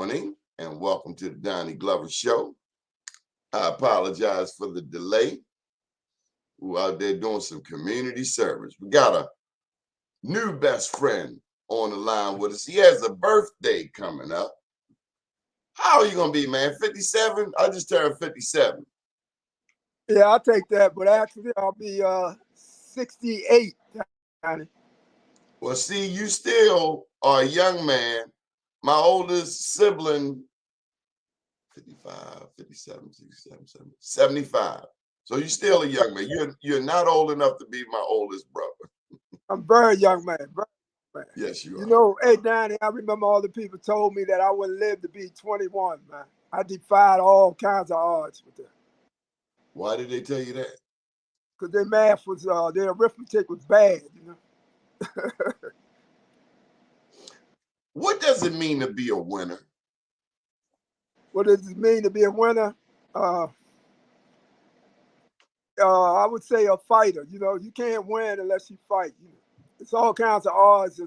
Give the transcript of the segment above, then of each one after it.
morning and welcome to the Donnie Glover Show. I apologize for the delay. We're out there doing some community service. We got a new best friend on the line with us. He has a birthday coming up. How are you going to be, man? 57? I just turned 57. Yeah, I'll take that, but actually I'll be 68. Well, see, you still are a young man. My oldest sibling, 55, 57, 67, 70, 75. So you're still a young man. You're not old enough to be my oldest brother. I'm very young man. Very young man. Yes, you are. You know, hey, Donnie, I remember all the people told me that I wouldn't live to be 21, man. I defied all kinds of odds with that. Why did they tell you that? Because their math was, their arithmetic was bad, you know. What does it mean to be a winner? What does it mean to be a winner? I would say a fighter. You know, you can't win unless you fight. You know, it's all kinds of odds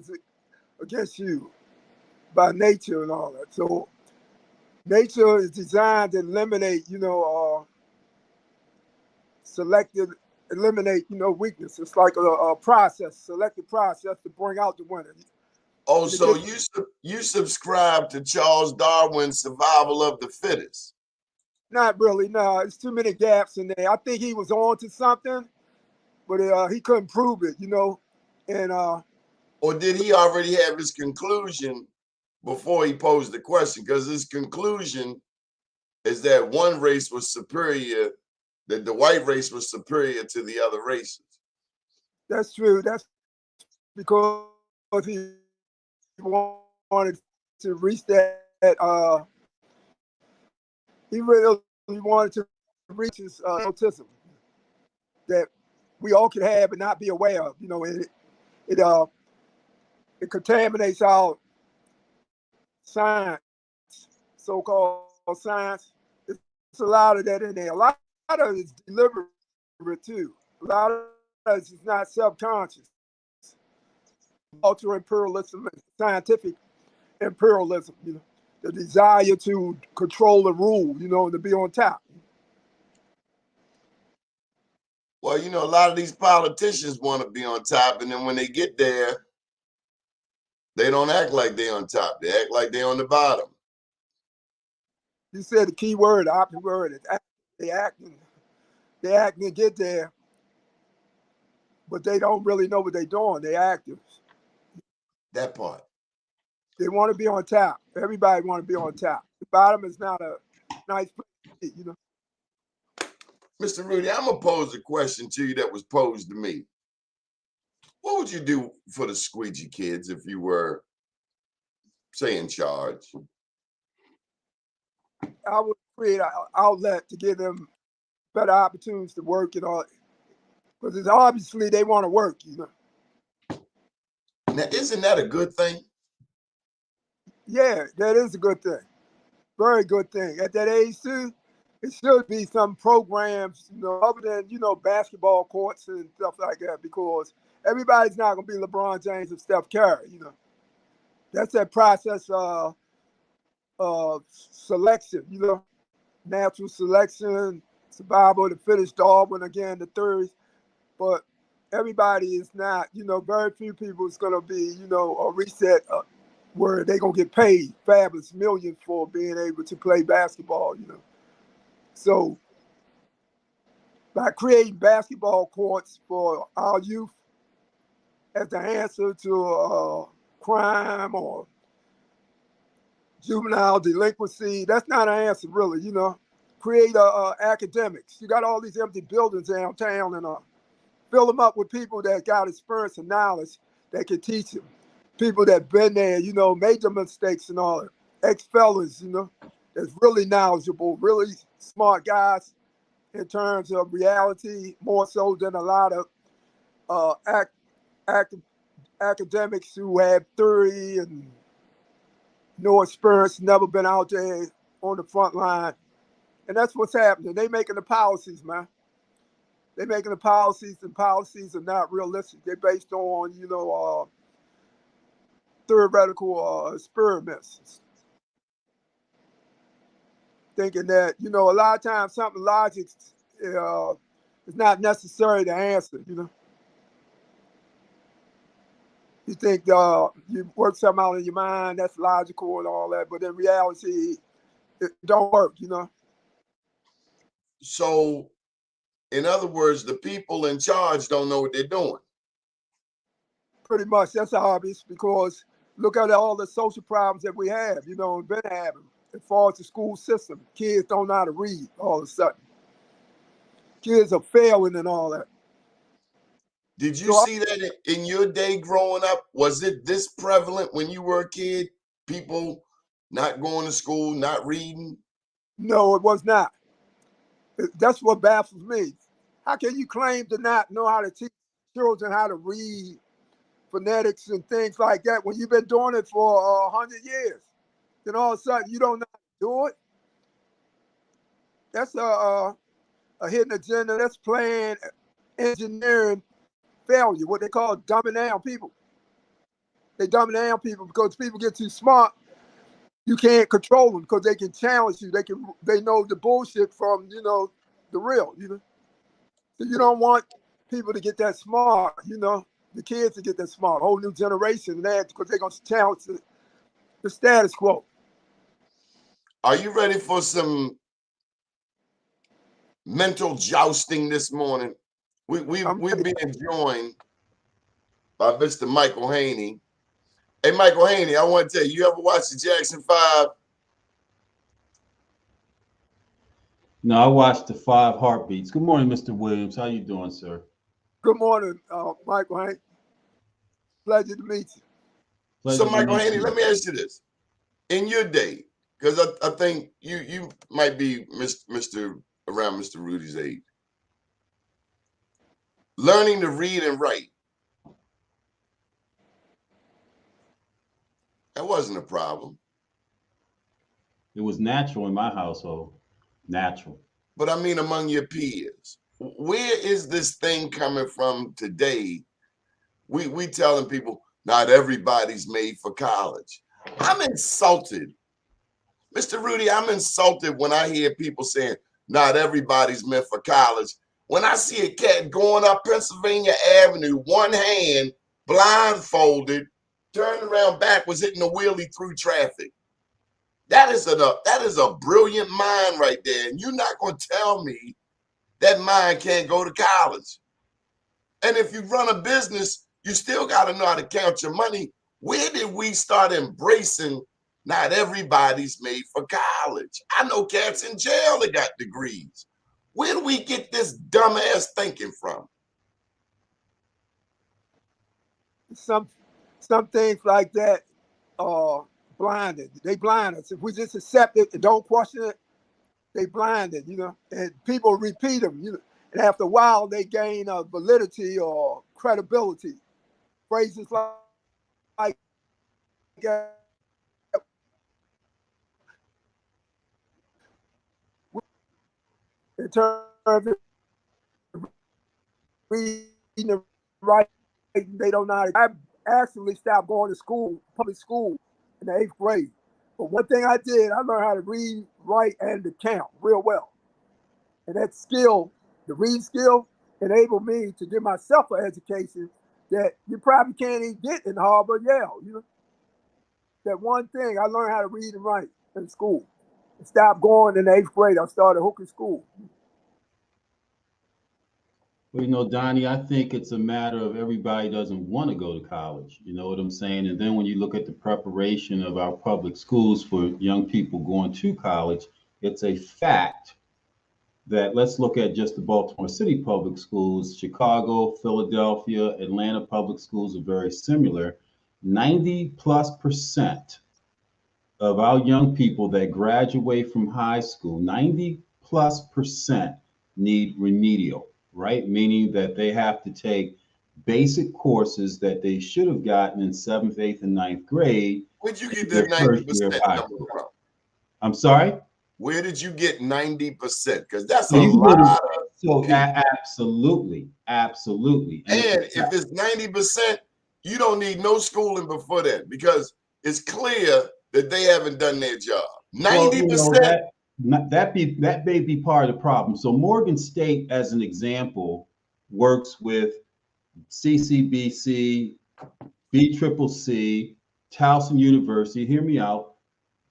against you by nature and all that. So nature is designed to eliminate, eliminate, weakness. It's like a process, selective process to bring out the winner. Oh, so you subscribe to Charles Darwin's survival of the fittest? Not really, no. It's too many gaps in there. I think he was on to something, but he couldn't prove it, And or did he already have his conclusion before he posed the question? Because his conclusion is that one race was superior, that the white race was superior to the other races. That's true. That's because he wanted to reach that. He really wanted to reach his autism that we all could have and not be aware of. You know, it contaminates our science, so-called science. It's a lot of that in there. A lot of it's deliberate too. A lot of it is not self-conscious. Cultural imperialism and scientific imperialism, the desire to control and rule, and to be on top. Well, a lot of these politicians want to be on top, and then when they get there, they don't act like they're on top. They act like they're on the bottom. You said the key word, the opposite word is they acting to get there, but they don't really know what they're doing. They active. That part. They want to be on top. Everybody want to be on top. The bottom is not a nice place, Mr. Rudy, I'm going to pose a question to you that was posed to me. What would you do for the squeegee kids if you were, say, in charge? I would create an outlet to give them better opportunities to work and all. Because obviously they want to work, Now, isn't that a good thing? Yeah, that is a good thing. Very good thing. At that age, too, it should be some programs, other than, basketball courts and stuff like that, because everybody's not going to be LeBron James and Steph Curry, That's that process of selection, natural selection, survival of the fittest, Darwin, again, the third. But everybody is not, very few people is going to be, a reset where they're going to get paid fabulous millions for being able to play basketball, So by creating basketball courts for our youth as the answer to crime or juvenile delinquency, that's not an answer really, Create academics. You got all these empty buildings downtown and fill them up with people that got experience and knowledge that can teach them. People that been there, made the mistakes and all that. Ex-fellas, that's really knowledgeable, really smart guys in terms of reality, more so than a lot of academics who have theory and no experience, never been out there on the front line. And that's what's happening. They making the policies, man. They're making the policies, and policies are not realistic. They're based on, theoretical experiments. thinking that, you know, a lot of times something logic is not necessary to answer, you know. You think you work something out in your mind, that's logical and all that, but in reality, it don't work, you know. So, in other words, the people in charge don't know what they're doing. Pretty much, that's obvious because look at all the social problems that we have, you know, and been having as far as the school system. Kids don't know how to read all of a sudden. Kids are failing and all that. Did you So see that in your day growing up? Was it this prevalent when you were a kid? People not going to school, not reading? no, it was not. That's what baffles me. How can you claim to not know how to teach children how to read phonetics and things like that when you've been doing it for 100 years? Then all of a sudden you don't know how to do it. That's a hidden agenda. That's playing engineering failure, what they call dumbing down people. They dumbing down people because people get too smart. You can't control them because they can challenge you. They know the bullshit from, you know, the real, you know. So you don't want people to get that smart, you know, the kids to get that smart, whole new generation, that because they're gonna challenge the status quo. Are you ready for some mental jousting this morning? I'm We're ready. being joined by Mr. Michael Haney. Hey, Michael Haney, I want to tell you, you ever watched the Jackson 5? No, I watched the 5 Heartbeats. Good morning, Mr. Williams. How you doing, sir? Good morning, Michael Hank. Pleasure to meet you. So, Pleasure to Michael meet Haney, you. let me ask you this. In your day, because I think you might be Mr. around Mr. Rudy's age, learning to read and write, that wasn't a problem. It was natural in my household. Natural. But I mean among your peers. Where is this thing coming from today? We telling people not everybody's made for college. I'm insulted. Mr. Rudy, I'm insulted when I hear people saying not everybody's meant for college. When I see a cat going up Pennsylvania Avenue, one hand blindfolded, turned around backwards, hitting a wheelie through traffic. That is a brilliant mind right there. And you're not going to tell me that mind can't go to college. And if you run a business, you still got to know how to count your money. Where did we start embracing not everybody's made for college? I know cats in jail that got degrees. Where do we get this dumbass thinking from? Some things like that are blinded. They blind us. If we just accept it and don't question it, they blinded, you know. And people repeat them, you know. And after a while, they gain validity or credibility. Phrases like in terms of reading and writing, they don't know how to. I actually stopped going to school, public school, in the 8th grade. But one thing I did, I learned how to read, write, and to count real well. And that skill, the reading skill, enabled me to give myself an education that you probably can't even get in Harvard, Yale. You know, that one thing I learned how to read and write in school. I stopped going in the 8th grade. I started hooking school. Well, Donnie, I think it's a matter of everybody doesn't want to go to college. You know what I'm saying? And then when you look at the preparation of our public schools for young people going to college, it's a fact that let's look at just the Baltimore City public schools. Chicago, Philadelphia, Atlanta public schools are very similar. 90+% of our young people that graduate from high school, 90+% need remedial, right? Meaning that they have to take basic courses that they should have gotten in 7th, 8th, and 9th grade Where'd you get in that their first year 90% of high number school. from? I'm sorry? Where did you get 90%? Because that's So a you can go to, lot so of people. absolutely, absolutely. And And if it's 90%, you don't need no schooling before that because it's clear that they haven't done their job. well, 90%, that that may be part of the problem. So Morgan State, as an example, works with CCBC, BCCC, Towson University. Hear me out,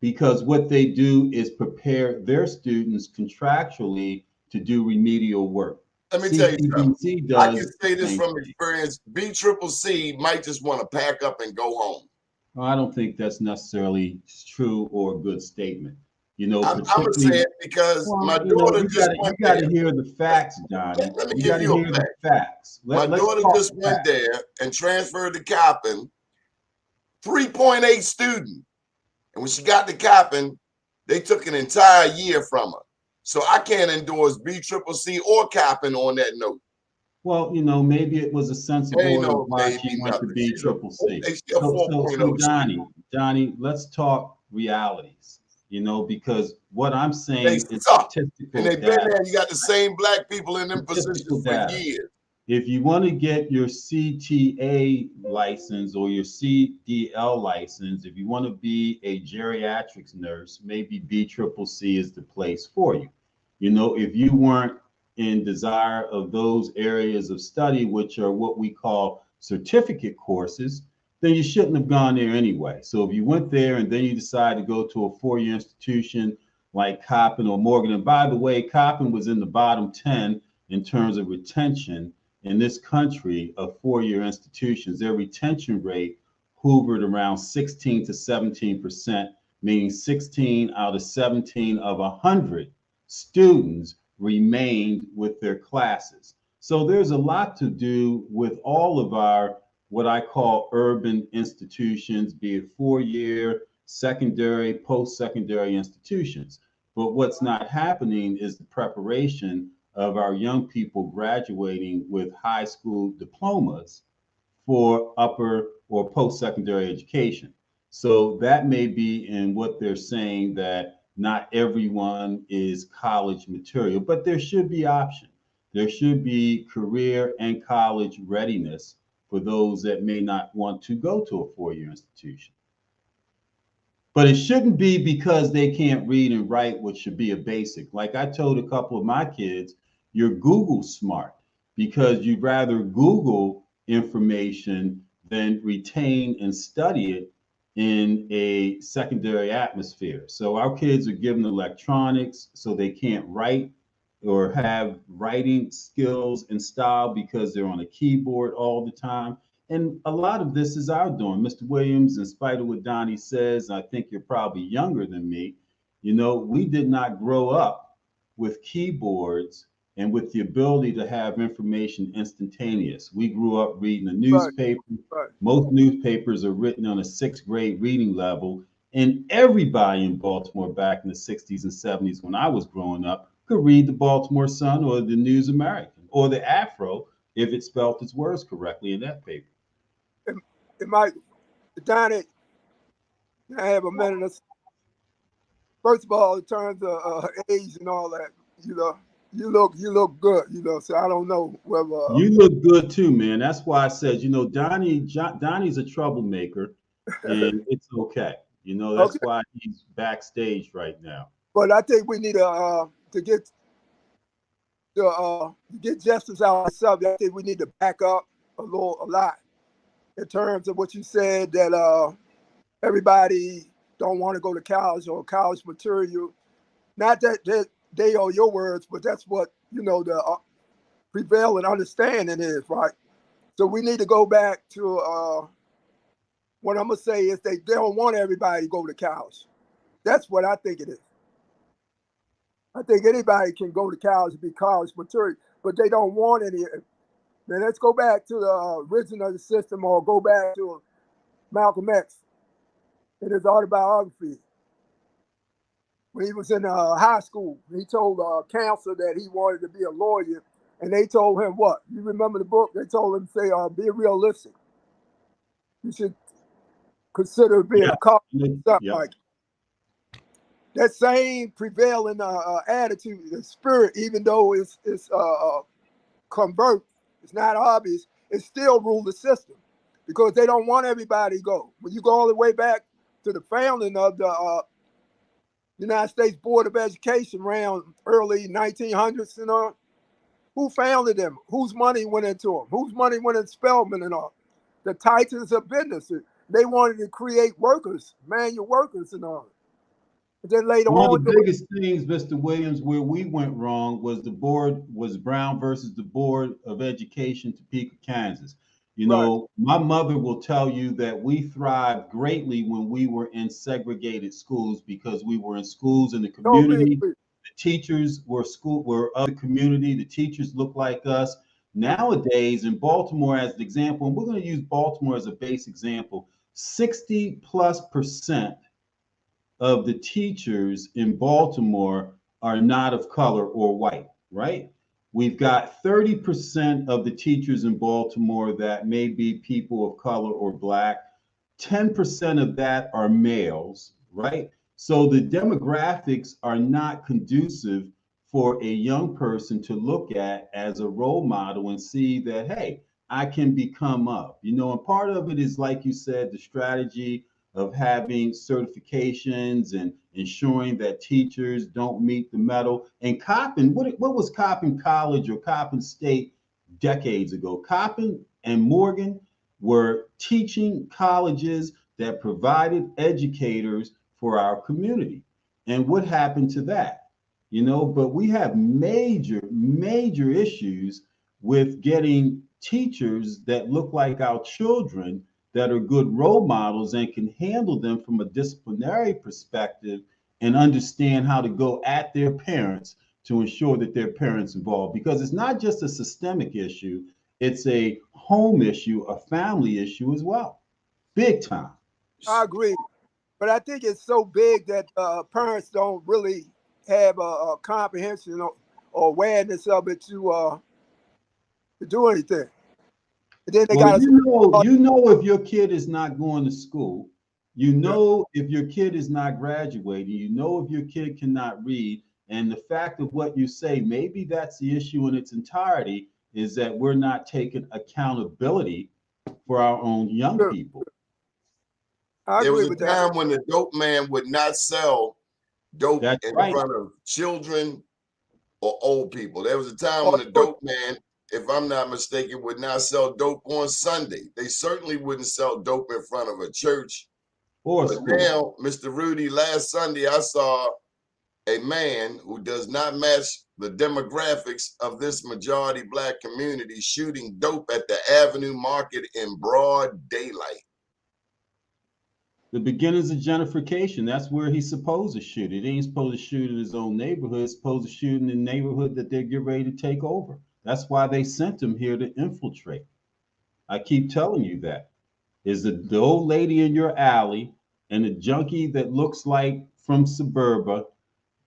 because what they do is prepare their students contractually to do remedial work. Let me tell you something. CCBC I can does say the this same from thing. experience. BCCC might just want to pack up and go home. Well, I don't think that's necessarily true or a good statement. I'm gonna say Particularly, it because my well, daughter you just you went got there. to hear the facts, Donnie. Let me You give got to you a hear the fact. facts. My Let's daughter talk just went facts. there and transferred to Coppin, 3.8 student. And when she got to Coppin, they took an entire year from her. So I can't endorse BCCC or Coppin on that note. Well, maybe it was a sense of Ain't order no why maybe she went to nothing. B She's a triple C. she's a So 4.0 student. Donnie, let's talk realities. Because what I'm They saying is suck. And they've been data. there. You got the same black people in them Statistical positions for data. years. If you want to get your CTA license or your CDL license, if you want to be a geriatrics nurse, maybe BCCC is the place for you. If you weren't in desire of those areas of study, which are what we call certificate courses, then you shouldn't have gone there anyway. So if you went there and then you decide to go to a four-year institution like Coppin or Morgan, and by the way, Coppin was in the bottom 10 in terms of retention in this country of four-year institutions. Their retention rate hovered around 16 to 17%, meaning 16 out of 17 of 100 students remained with their classes. So there's a lot to do with all of our what I call urban institutions, be it four-year, secondary, post-secondary institutions. But what's not happening is the preparation of our young people graduating with high school diplomas for upper or post-secondary education. So that may be in what they're saying, that not everyone is college material, but there should be option. There should be career and college readiness for those that may not want to go to a four-year institution. But it shouldn't be because they can't read and write, which should be a basic. Like I told a couple of my kids, you're Google smart because you'd rather Google information than retain and study it in a secondary atmosphere. So our kids are given electronics so they can't write or have writing skills and style because they're on a keyboard all the time. And a lot of this is our doing. Mr. Williams, in spite of what Donnie says, I think you're probably younger than me. We did not grow up with keyboards and with the ability to have information instantaneous. We grew up reading a Right, newspaper. right. Most newspapers are written on a sixth grade reading level. And everybody in Baltimore back in the 60s and 70s, when I was growing up, could read the Baltimore Sun or the News American or the Afro if it spelled its words correctly in that paper. It, it might, Donnie, I have a minute. First of all, in terms of age and all that, you know, you look good, So I don't know whether You look good too, man. That's why I said, Donnie's a troublemaker, and it's okay. That's okay. why he's backstage right now. But I think we need to get to get justice out of the subject. I think we need to back up a lot in terms of what you said that everybody don't want to go to college or college material. Not that they are your words, but that's what the prevailing understanding is, right? So we need to go back to what I'm gonna say is they don't want everybody to go to college. That's what I think it is. I think anybody can go to college and be college material, but they don't want any. Now let's go back to the origin of the system, or go back to Malcolm X in his autobiography. When he was in high school, he told counselor that he wanted to be a lawyer, and they told him what? You remember the book? They told him, say, be realistic. You should consider being Yeah. a cop, something Yep. like that. Same prevailing attitude, the spirit, even though it's convert, it's not obvious. It still rule the system because they don't want everybody to go. When you go all the way back to the founding of the United States Board of Education around early 1900s and all. Who founded them? Whose money went into them? Whose money went into Spelman and all? The titans of business. They wanted to create workers, manual workers and all. And then later One on, of the biggest things, Mr. Williams, where we went wrong was the board was Brown versus the Board of Education, Topeka, Kansas. You right, know, my mother will tell you that we thrived greatly when we were in segregated schools because we were in schools in the totally community. agree. The teachers were of the community. The teachers looked like us. Nowadays, in Baltimore, as an example, and we're going to use Baltimore as a base example, 60+% of the teachers in Baltimore are not of color or white, right? We've got 30% of the teachers in Baltimore that may be people of color or black. 10% of that are males, right? So the demographics are not conducive for a young person to look at as a role model and see that, hey, I can become up. You know, and part of it is, like you said, the strategy of having certifications and ensuring that teachers don't meet the medal. And Coppin, what was Coppin College or Coppin State decades ago? Coppin and Morgan were teaching colleges that provided educators for our community. And what happened to that? You know, but we have major issues with getting teachers that look like our children that are good role models and can handle them from a disciplinary perspective and understand how to go at their parents to ensure that their parents involved, because it's not just a systemic issue, it's a home issue, a family issue as well, big time. I agree. But I think it's so big that parents don't really have a comprehension or awareness of it to do anything. And then they Well, got to, you know if your kid is not going to school, you know if your kid is not graduating, you know if your kid cannot read, and the fact of what you say, maybe that's the issue in its entirety, is that we're not taking accountability for our own young people. I There was agree a with that. time when the dope man would not sell dope That's in right. front of children or old people. There was a time Or, when the dope man, if I'm not mistaken, would not sell dope on Sunday. They certainly wouldn't sell dope in front of a church. Or But school. now, Mr. Rudy, last Sunday I saw a man who does not match the demographics of this majority black community shooting dope at the Avenue Market in broad daylight. The beginnings of gentrification, that's where he's supposed to shoot. It ain't supposed to shoot in his own neighborhood. It's supposed to shoot in the neighborhood that they're getting ready to take over. That's why they sent him here to infiltrate. I keep telling you that. Is the old lady in your alley and the junkie that looks like from Suburba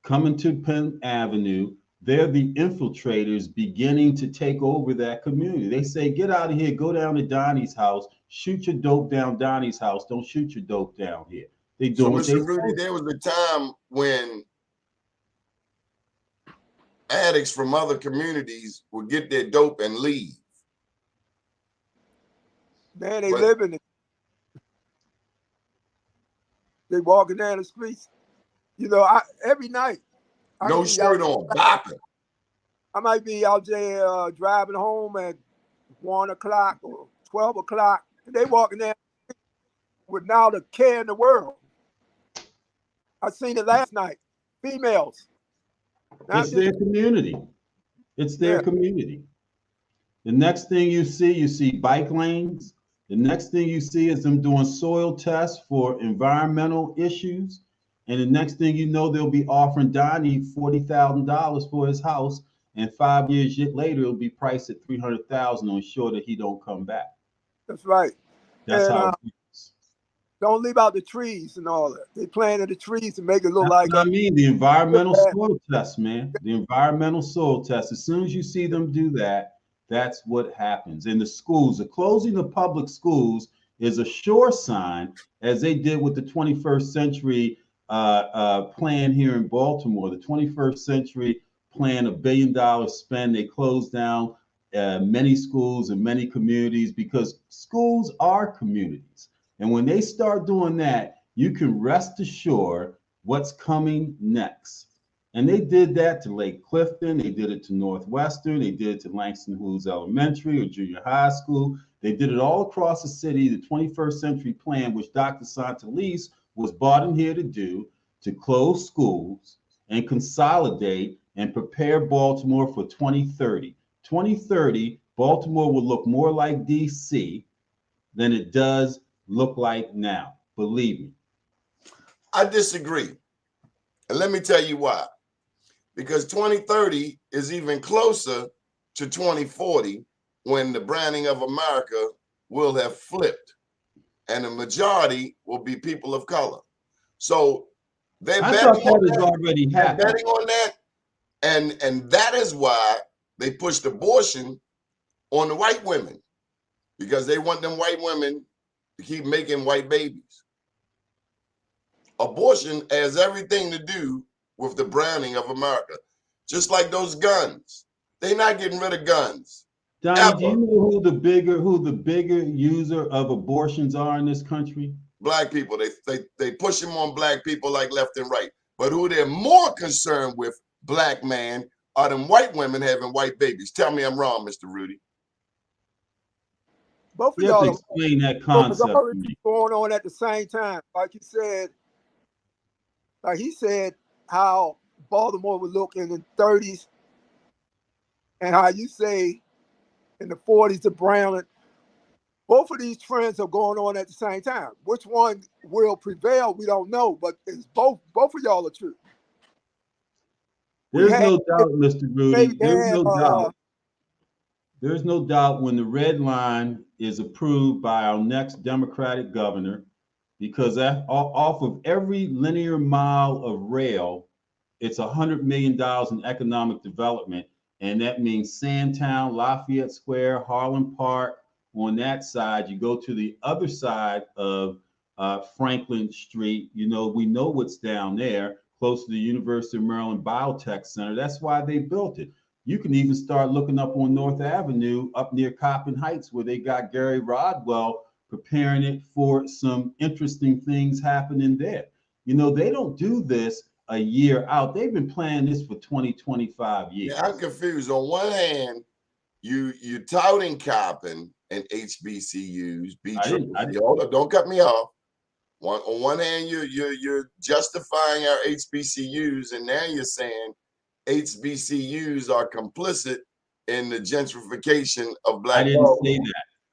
coming to Penn Avenue, they're the infiltrators beginning to take over that community. They say, get out of here, go down to Donnie's house, shoot your dope down Donnie's house, don't shoot your dope down here. They So, doing what they Mr. Rudy, there was a time when addicts from other communities would get their dope and leave. man, they But live in it. They walking down the streets. You know, every night I no be out. shirt on, bopping. I might be out there driving home at 1 o'clock or 12 o'clock, and they walking there with now the care in the world. I seen it last night. Females, not It's just their community. It's their yeah. community. The next thing you see bike lanes. The next thing you see is them doing soil tests for environmental issues. And the next thing you know, they'll be offering Donnie $40,000 for his house. And 5 years later, it'll be priced at $300,000 to ensure that he don't come back. That's right. That's And how it is. don't leave out the trees and all that. They planted the trees to make it look That's like what I mean. The environmental that. soil test, man. The environmental soil test. As soon as you see them do that, that's what happens. In the schools, the closing of public schools is a sure sign, as they did with the 21st century plan here in Baltimore. The 21st century plan, $1 billion spend. They closed down many schools and many communities because schools are communities. And when they start doing that, you can rest assured what's coming next. And they did that to Lake Clifton. They did it to Northwestern. They did it to Langston Hughes Elementary or Junior High School. They did it all across the city. The 21st Century Plan, which Dr. Santalese was brought in here to do, to close schools and consolidate and prepare Baltimore for 2030. 2030, Baltimore will look more like DC than it does look like now. Believe me. I disagree. And let me tell you why. Because 2030 is even closer to 2040 when the branding of America will have flipped and the majority will be people of color. So they're betting on that. Already happened. They're betting on that. And that is why they pushed abortion on the white women, because they want them white women to keep making white babies. Abortion has everything to do with the branding of America. Just like those guns. They're not getting rid of guns. Donnie, do you know who the bigger user of abortions are in this country? Black people. They push them on black people like left and right. But who they're more concerned with, black man, are them white women having white babies. Tell me I'm wrong, Mr. Rudy. Both of You have to y'all explain that concept to me. going on at the same time. Like you said, like he said, how Baltimore would look in the 30s, and how you say in the 40s to Brown. Both of these trends are going on at the same time. Which one will prevail, we don't know, but it's both of y'all are true. There's no doubt, Mr. Rudy. There's no doubt when the red line is approved by our next Democratic governor, because off of every linear mile of rail, it's $100 million in economic development. And that means Sandtown, Lafayette Square, Harlem Park. On that side, you go to the other side of Franklin Street. You know, we know what's down there, close to the University of Maryland Biotech Center. That's why they built it. You can even start looking up on North Avenue, up near Coppin Heights, where they got Gary Rodwell preparing it for some interesting things happening there. You know, they don't do this a year out. They've been planning this for 20, 25 years. Yeah, I'm confused. On one hand, you touting Coppin and HBCUs. Hold up, don't cut me off. On one hand, you're justifying our HBCUs, and now you're saying HBCUs are complicit in the gentrification of Black.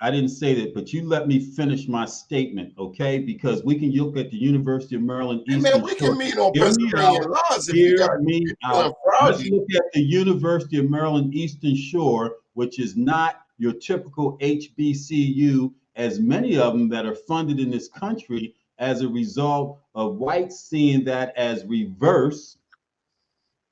I didn't say that, but you let me finish my statement, okay? Because we can look at the University of Maryland Eastern Shore. We can meet on Pennsylvania laws if you got me out. Let's look at the University of Maryland Eastern Shore, which is not your typical HBCU, as many of them that are funded in this country as a result of whites seeing that as reverse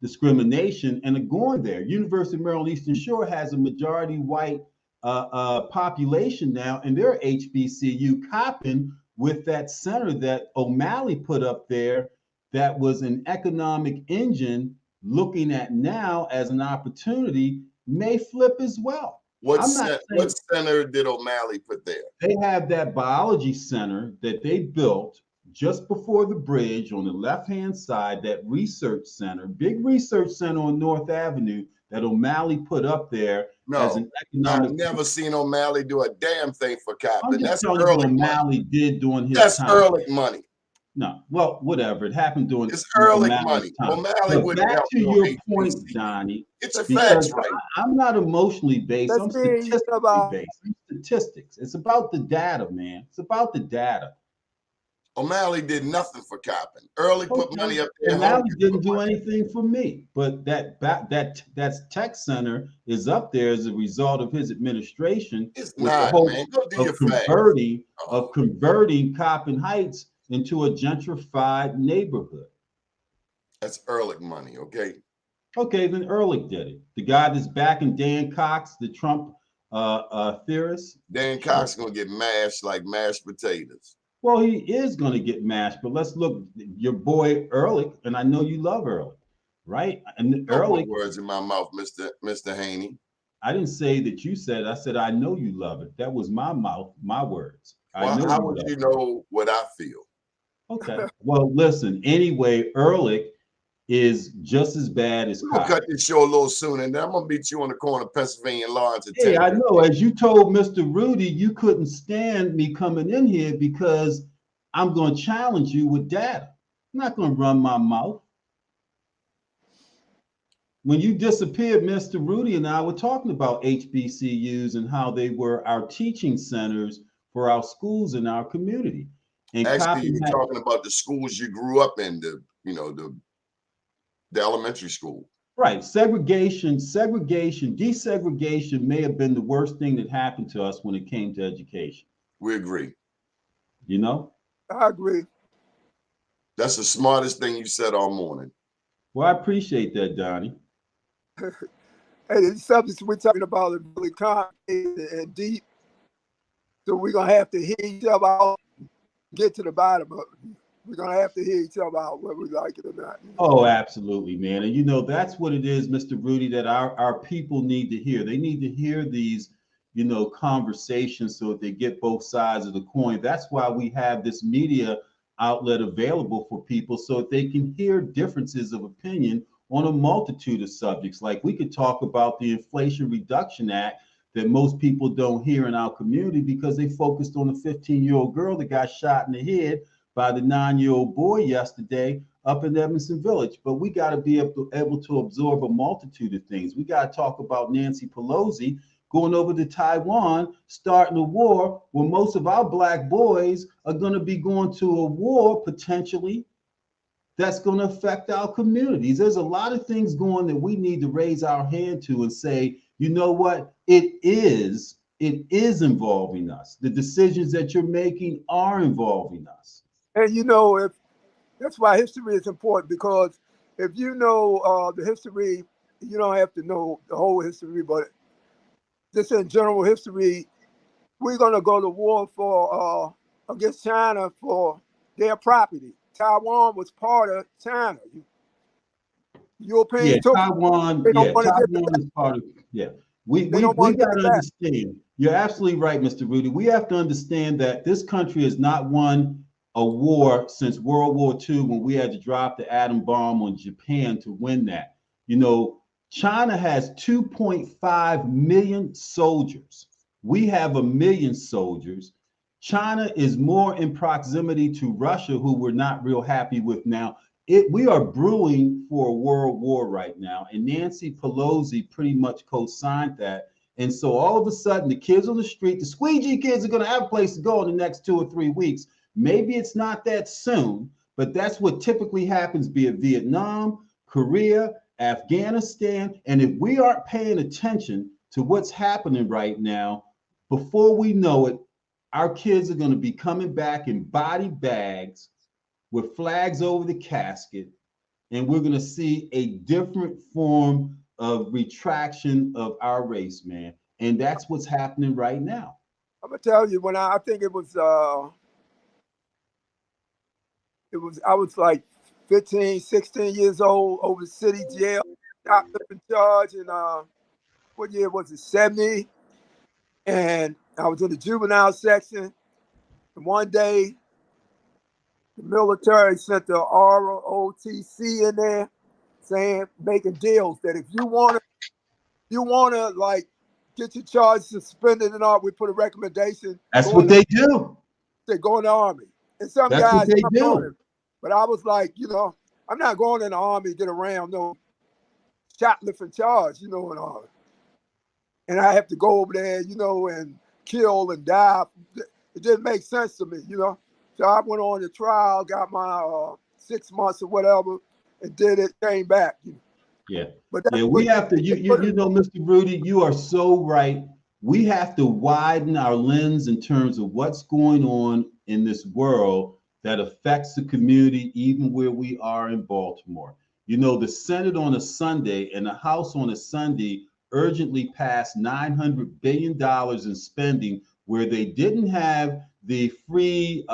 discrimination and are going there. University of Maryland Eastern Shore has a majority white population now, and they're HBCU. Coppin, with that center that O'Malley put up there, that was an economic engine, looking at now as an opportunity, may flip as well. What center did O'Malley put there? They have that biology center that they built just before the bridge on the left-hand side, that research center, big research center on North Avenue that O'Malley put up there as an economic. I've never seen O'Malley do a damn thing for Coppin. That's Ehrlich O'Malley money. Did during his That's time. That's Ehrlich money. No, well, whatever. It happened during it's Ehrlich money. Time. O'Malley would back to your point, Donnie. It's a fact, right? I'm not emotionally based. I'm statistically based. I'm statistics. It's about the data, man. It's about the data. O'Malley did nothing for Coppin. Ehrlich put money up there. O'Malley didn't do anything for me, but that tech center is up there as a result of his administration. It's not, man. Go do your converting Coppin Heights into a gentrified neighborhood. That's Ehrlich money, okay? Okay, then Ehrlich did it. The guy that's backing Dan Cox, the Trump theorist. Dan Cox is gonna get mashed like mashed potatoes. Well, he is going to get mashed, but let's look. Your boy Ehrlich, and I know you love Ehrlich, right? And Ehrlich, words in my mouth, Mr. Haney. I didn't say that you said. I said I know you love it. That was my mouth, my words. Well, how would you know what I feel? Okay. Well, listen. Anyway, Ehrlich is just as bad as We're gonna Cox. cut this show a little soon, and then I'm gonna meet you on the corner of Pennsylvania and Lawrence at Hey, 10. I know. As you told Mr. Rudy, you couldn't stand me coming in here because I'm going to challenge you with data. I'm not going to run my mouth. When you disappeared, Mr. Rudy and I were talking about HBCUs and how they were our teaching centers for our schools in our community. And Actually, you were Coppin talking about the schools you grew up in, the elementary school. right, desegregation may have been the worst thing that happened to us when it came to education. We agree. You know? I agree. That's the smartest thing you said all morning. Well, I appreciate that, Donnie. Hey, the subjects we're talking about are really complicated and deep. So we're gonna have to hear each other out, get to the bottom of it. We're gonna have to hear each other out whether we like it or not. Oh, absolutely, man. And you know, that's what it is, Mr. Rudy, that our people need to hear. They need to hear these, conversations so that they get both sides of the coin. That's why we have this media outlet available for people so that they can hear differences of opinion on a multitude of subjects. Like we could talk about the Inflation Reduction Act that most people don't hear in our community because they focused on the 15-year-old girl that got shot in the head by the 9-year-old boy yesterday up in Edmondson Village. But we got to be able to absorb a multitude of things. We got to talk about Nancy Pelosi going over to Taiwan, starting a war where most of our black boys are going to be going to a war potentially that's going to affect our communities. There's a lot of things going that we need to raise our hand to and say, you know what? It is involving us. The decisions that you're making are involving us. And if that's why history is important, because if you know the history, you don't have to know the whole history, but just in general history, we're gonna go to war for against China for their property. Taiwan was part of China. Europeans took it. Taiwan, They don't want to give it Taiwan back. is part of, yeah. We They don't we want to got give to it back. understand. You're absolutely right, Mr. Rudy. We have to understand that this country has not won a war since World War II when we had to drop the atom bomb on Japan to win that. China has 2.5 million soldiers. We have 1 million soldiers. China is more in proximity to Russia, who we're not real happy with now. We are brewing for a world war right now, and Nancy Pelosi pretty much co-signed that. And so all of a sudden, the kids on the street, the squeegee kids, are going to have a place to go in the next 2 or 3 weeks. Maybe it's not that soon, but that's what typically happens, be it Vietnam, Korea, Afghanistan. And if we aren't paying attention to what's happening right now, before we know it, our kids are going to be coming back in body bags with flags over the casket, and we're going to see a different form of retraction of our race, man. And that's what's happening right now. I'm gonna tell you, when I think it was I was like 15, 16 years old, over city jail, got up in charge, and what year was it, 70? And I was in the juvenile section, and one day the military sent the ROTC in there saying, making deals that if you wanna like get your charge suspended and all, we put a recommendation. That's what they do. They go in the Army. And some That's guys what they jumped on do. it. But I was like, I'm not going in the Army to get around no shoplifting charge, and I have to go over there, and kill and die. It didn't make sense to me, So I went on the trial, got my 6 months or whatever, and did it, came back. Yeah. But We have to, Mr. Rudy, you are so right. We have to widen our lens in terms of what's going on in this world that affects the community, even where we are in Baltimore. The Senate on a Sunday and the House on a Sunday urgently passed $900 billion in spending where they didn't have the free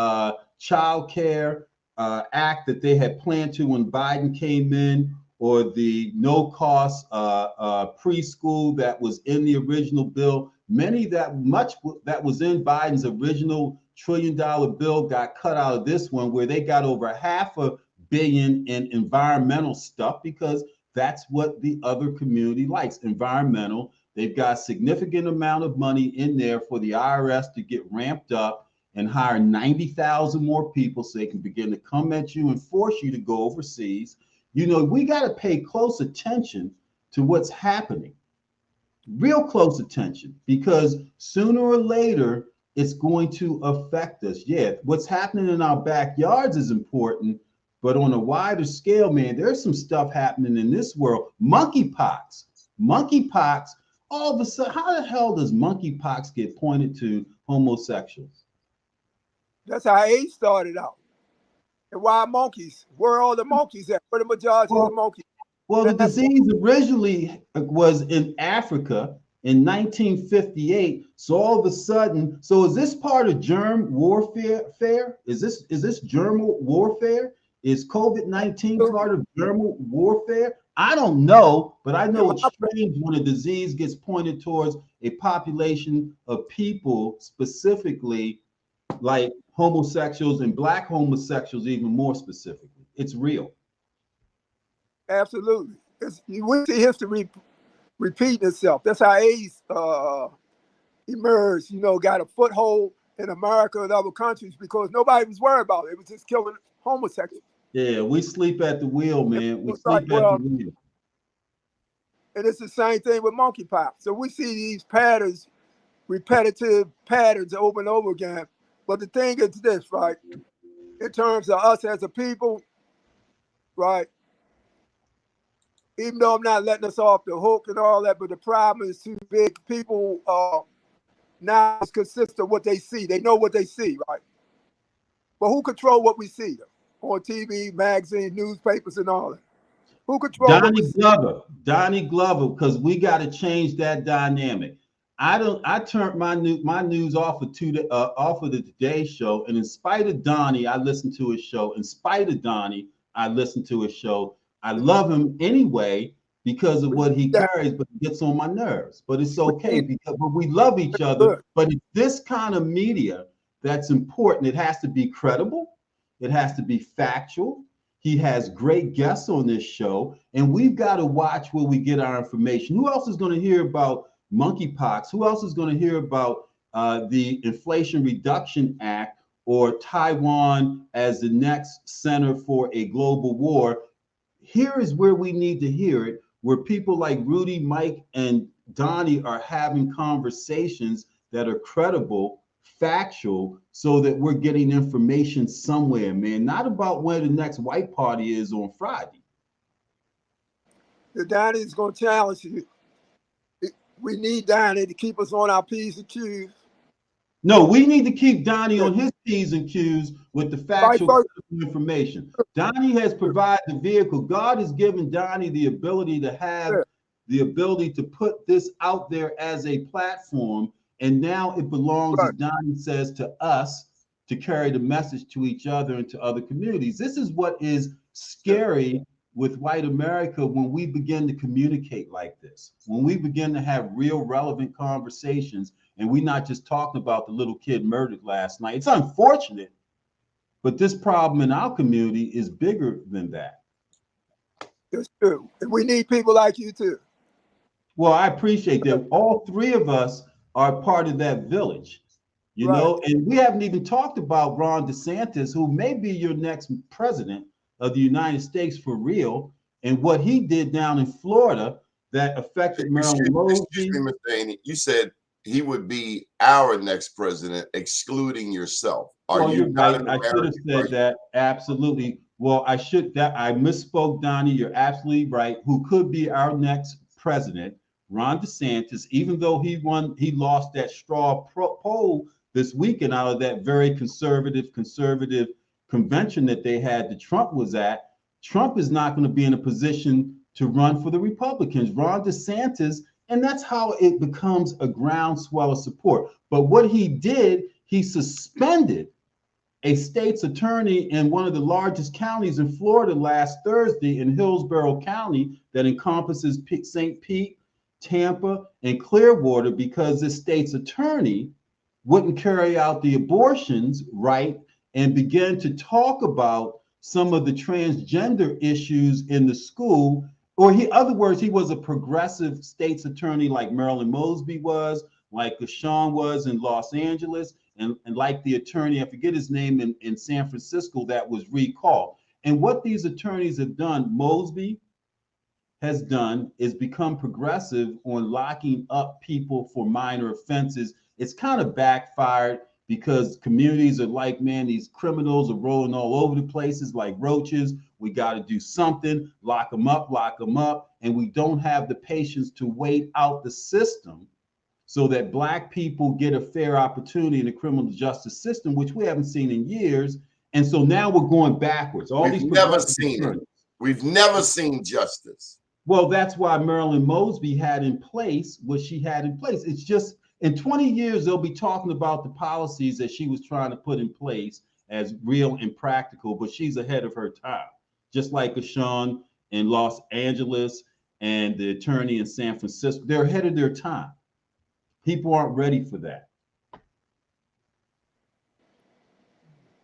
child care act that they had planned to when Biden came in, or the no-cost preschool that was in the original bill. Much that was in Biden's original trillion-dollar bill got cut out of this one, where they got over $500 million in environmental stuff, because that's what the other community likes, environmental. They've got significant amount of money in there for the IRS to get ramped up and hire 90,000 more people so they can begin to come at you and force you to go overseas. We got to pay close attention to what's happening, real close attention, because sooner or later it's going to affect us. Yeah, what's happening in our backyards is important, but on a wider scale, man, there's some stuff happening in this world. Monkeypox. All of a sudden, how the hell does monkeypox get pointed to homosexuals? That's how AIDS started out. And why monkeys? Where are all the monkeys at? Where the majority of the monkeys? Well, the disease originally was in Africa in 1958. So all of a sudden, so is this part of germ warfare? Is this germ warfare? Is COVID-19 part of germ warfare? I don't know, but I know it's strange when a disease gets pointed towards a population of people, specifically like homosexuals and Black homosexuals, even more specifically. It's real. Absolutely. We see history repeating itself. That's how AIDS emerged, got a foothold in America and other countries because nobody was worried about it. It was just killing homosexuals. Yeah, we sleep at the wheel, man. We sleep at the wheel. And it's the same thing with monkeypox. So we see these patterns, repetitive patterns over and over again. But the thing is this, right? In terms of us as a people, right? Even though I'm not letting us off the hook and all that, but the problem is too big. People now it's consistent of what they see. They know what they see, right? But who control what we see on TV, magazine, newspapers, and all that? Who controls Donnie Glover, because we got to change that dynamic. I turned my news off of the Today Show, and in spite of Donnie, I listened to his show. In spite of Donnie, I listened to his show. I love him anyway because of what he carries, but it gets on my nerves. But it's okay because we love each other. But it's this kind of media that's important. It has to be credible. It has to be factual. He has great guests on this show, and we've got to watch where we get our information. Who else is going to hear about monkeypox? Who else is going to hear about the Inflation Reduction Act or Taiwan as the next center for a global war? Here is where we need to hear it, where people like Rudy, Mike, and Donnie are having conversations that are credible, factual, so that we're getting information somewhere, man. Not about where the next white party is on Friday. The Donnie is going to challenge you. We need Donnie to keep us on our P's and Q's. No, we need to keep Donnie on his P's and Q's with the factual information. Donnie has provided the vehicle. God has given Donnie the ability to have the ability to put this out there as a platform. And now it belongs, as Donnie says, to us to carry the message to each other and to other communities. This is what is scary with white America when we begin to communicate like this, when we begin to have real relevant conversations, and we're not just talking about the little kid murdered last night. It's unfortunate, but this problem in our community is bigger than that. It's true. And we need people like you too. Well, I appreciate that. All three of us are part of that village, you know, and we haven't even talked about Ron DeSantis, who may be your next president of the United States for real, and what he did down in Florida that affected Marilyn Monroe. Excuse me, Mr. Haney. You said he would be our next president, excluding yourself. Are you right? I should have said that. Absolutely. Well, I misspoke, Donnie. You're absolutely right. Who could be our next president? Ron DeSantis, even though he lost that straw poll this weekend out of that very conservative convention that they had that Trump was at. Trump is not going to be in a position to run for the Republicans. Ron DeSantis, and that's how it becomes a groundswell of support. But what he did, he suspended a state's attorney in one of the largest counties in Florida last Thursday, in Hillsborough County, that encompasses St. Pete, Tampa, and Clearwater, because the state's attorney wouldn't carry out the abortions, right, and began to talk about some of the transgender issues in the school. Or other words, he was a progressive state's attorney like Marilyn Mosby was, like Sean was in Los Angeles, and like the attorney, I forget his name, in San Francisco that was recalled. And what these attorneys have done, Mosby has done, is become progressive on locking up people for minor offenses. It's kind of backfired because communities are like, man, these criminals are rolling all over the places like roaches. We got to do something, lock them up, and we don't have the patience to wait out the system so that Black people get a fair opportunity in the criminal justice system, which we haven't seen in years. And so now we're going backwards. We've never seen it. We've never seen justice. Well, that's why Marilyn Mosby had in place what she had in place. It's just in 20 years, they'll be talking about the policies that she was trying to put in place as real and practical, but she's ahead of her time. Just like Ashawn in Los Angeles and the attorney in San Francisco, they're ahead of their time. People aren't ready for that.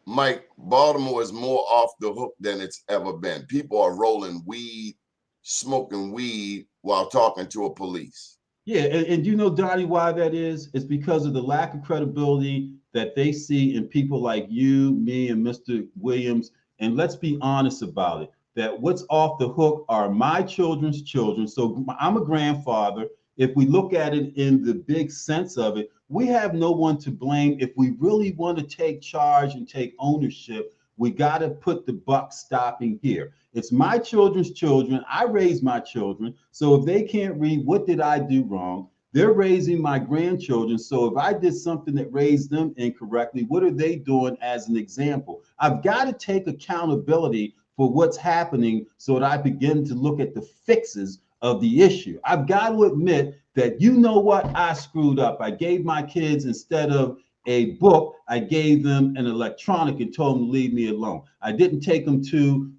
Mike, Baltimore is more off the hook than it's ever been. People are rolling weed, smoking weed while talking to a police. Yeah, and you know, Donnie, why that is? It's because of the lack of credibility that they see in people like you, me, and Mr. Williams. And let's be honest about it, that what's off the hook are my children's children. So I'm a grandfather. If we look at it in the big sense of it, we have no one to blame. If we really want to take charge and take ownership, we got to put the buck stopping here. It's my children's children. I raised my children. So if they can't read, what did I do wrong? They're raising my grandchildren. So if I did something that raised them incorrectly, what are they doing as an example? I've got to take accountability for what's happening so that I begin to look at the fixes of the issue. I've got to admit that, you know what, I screwed up. I gave my kids, instead of a book, I gave them an electronic and told them to leave me alone. I didn't take them to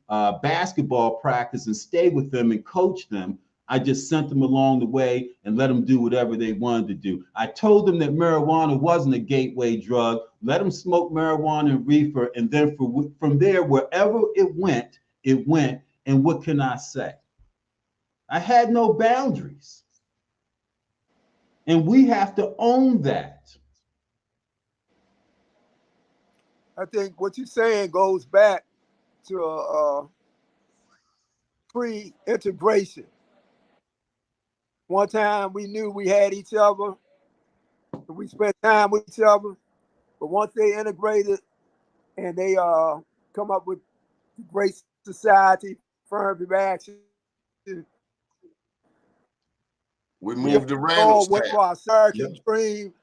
basketball practice and stay with them and coach them. I just sent them along the way and let them do whatever they wanted to do. I told them that marijuana wasn't a gateway drug. Let them smoke marijuana and reefer, and then from there, wherever it went, it went. And what can I say? I had no boundaries. And we have to own that. I think what you're saying goes back to pre-integration. One time we knew we had each other, and we spent time with each other. But once they integrated and they come up with great society, affirmative action, we moved around. all went for our American dream,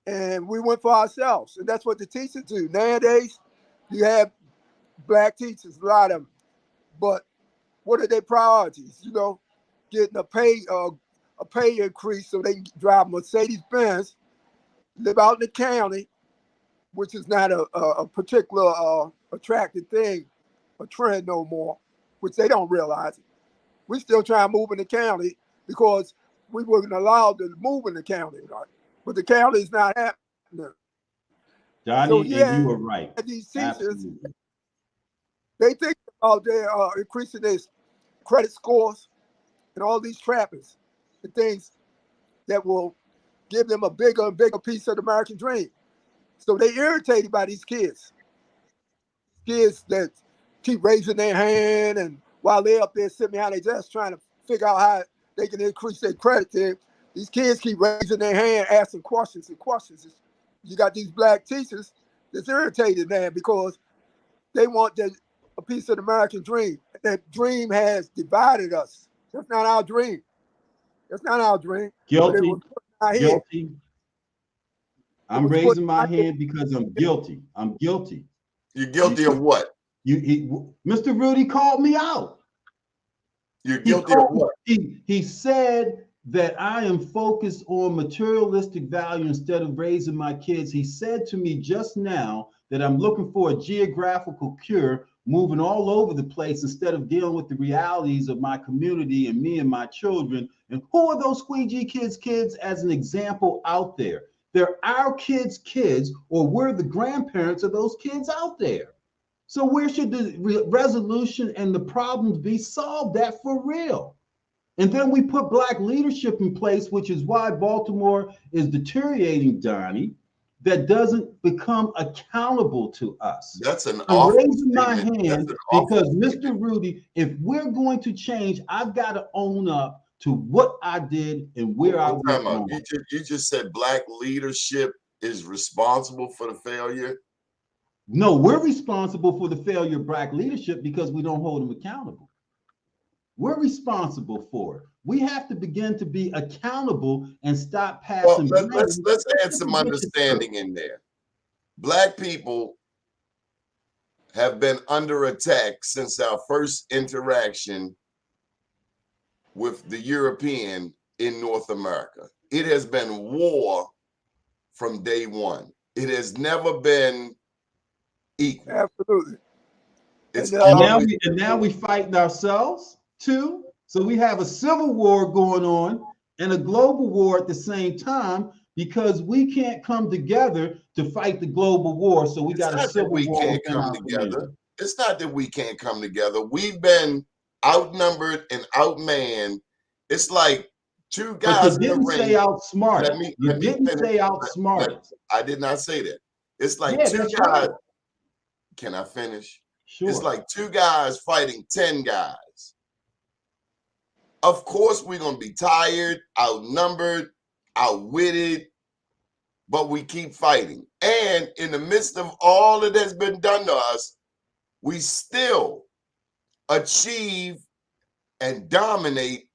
and we went for ourselves. And that's what the teachers do. Nowadays, you have Black teachers, a lot of them. But what are their priorities? You know, getting a pay increase so they can drive Mercedes-Benz, live out in the county, which is not a particular attractive thing, a trend no more, which they don't realize it. We still try to move in the county because we weren't allowed to move in the county, right? But the county is not happening. Johnny, so, yeah, and you were right. These teachers, absolutely, they think about their increasing their credit scores and all these trappings and things that will give them a bigger and bigger piece of the American dream. So they irritated by these kids that keep raising their hand, and while they're up there sitting behind their desk trying to figure out how they can increase their credit, these kids keep raising their hand, asking questions and questions. You got these Black teachers that's irritated now because they want a piece of the American dream. That dream has divided us. That's not our dream. That's not our dream. Guilty. Guilty. I'm raising my hand because I'm guilty. I'm guilty. You're guilty of what? Mr. Rudy called me out. You're guilty of what? He said that I am focused on materialistic value instead of raising my kids. He said to me just now that I'm looking for a geographical cure, moving all over the place instead of dealing with the realities of my community and me and my children. And who are those squeegee kids as an example out there? They're our kids, or we're the grandparents of those kids out there. So where should the resolution and the problems be solved at for real? And then we put Black leadership in place, which is why Baltimore is deteriorating, Donnie, that doesn't become accountable to us. That's an I'm awful raising my statement. hand because, Mr. Rudy, if we're going to change, I've got to own up to what I did and where I went wrong. You just said Black leadership is responsible for the failure. No, we're responsible for the failure of Black leadership because we don't hold them accountable. We're responsible for it. We have to begin to be accountable and stop passing. Well, let's add some understanding in there. Black people have been under attack since our first interaction with the European in North America. It has been war from day one. It has never been equal. Absolutely. And now we fighting ourselves too. So we have a civil war going on and a global war at the same time because we can't come together to fight the global war. So we got a civil war within our community. It's not that we can't come together. We've been outnumbered and outmanned. It's like two guys in the ring. Say outsmarted. You didn't say outsmarted. I did not say that. It's like two guys. Right. Can I finish? Sure. It's like two guys fighting 10 guys. Of course, we're going to be tired, outnumbered, outwitted, but we keep fighting. And in the midst of all that has been done to us, we still achieve and dominate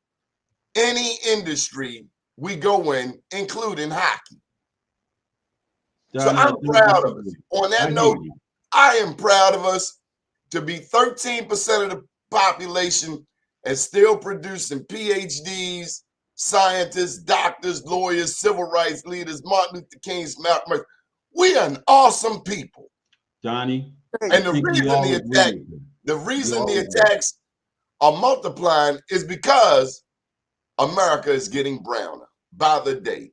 any industry we go in, including hockey. So I'm proud of us. On that note, I am proud of us to be 13% of the population and still producing PhDs, scientists, doctors, lawyers, civil rights leaders, Martin Luther King's Malcolm X. We are an awesome people. Donnie, and the reason the attacks are multiplying is because America is getting browner by the day.